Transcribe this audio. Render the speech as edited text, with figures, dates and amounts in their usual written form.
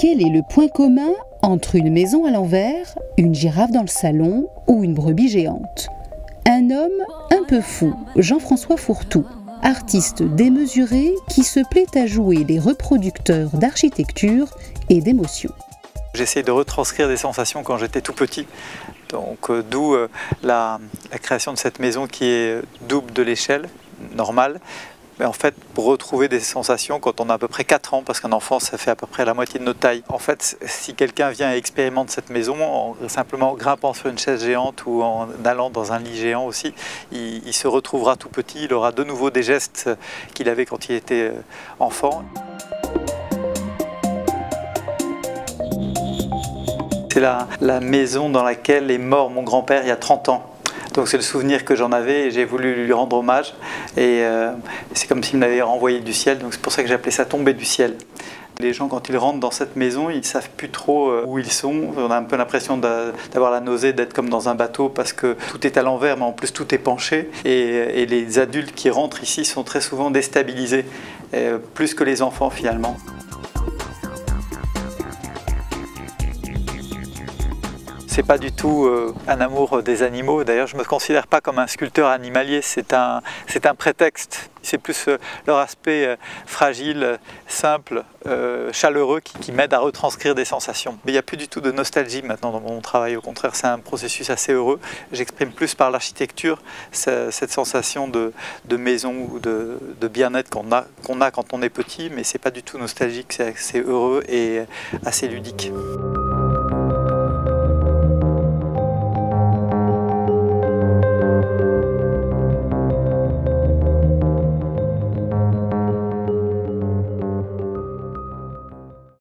Quel est le point commun entre une maison à l'envers, une girafe dans le salon ou une brebis géante? Un homme un peu fou, Jean-François Fourtou, artiste démesuré qui se plaît à jouer les reproducteurs d'architecture et d'émotions. J'essaie de retranscrire des sensations quand j'étais tout petit, donc d'où la création de cette maison qui est double de l'échelle normale. Mais en fait, pour retrouver des sensations quand on a à peu près 4 ans, parce qu'un enfant, ça fait à peu près la moitié de notre taille. En fait, si quelqu'un vient et expérimente cette maison, simplement en grimpant sur une chaise géante ou en allant dans un lit géant aussi, il se retrouvera tout petit, il aura de nouveau des gestes qu'il avait quand il était enfant. C'est la maison dans laquelle est mort mon grand-père il y a 30 ans. Donc c'est le souvenir que j'en avais et j'ai voulu lui rendre hommage. Et c'est comme s'il me l'avait renvoyé du ciel, donc c'est pour ça que j'ai appelé ça tomber du ciel. Les gens, quand ils rentrent dans cette maison, ils ne savent plus trop où ils sont. On a un peu l'impression d'avoir la nausée, d'être comme dans un bateau parce que tout est à l'envers, mais en plus tout est penché. Et les adultes qui rentrent ici sont très souvent déstabilisés, plus que les enfants finalement. C'est pas du tout un amour des animaux. D'ailleurs, je ne me considère pas comme un sculpteur animalier, c'est un prétexte. C'est plus leur aspect fragile, simple, chaleureux qui m'aide à retranscrire des sensations. Mais il n'y a plus du tout de nostalgie maintenant dans mon travail, au contraire, c'est un processus assez heureux. J'exprime plus par l'architecture cette sensation de maison ou de bien-être qu'on a quand on est petit, mais c'est pas du tout nostalgique, c'est assez heureux et assez ludique.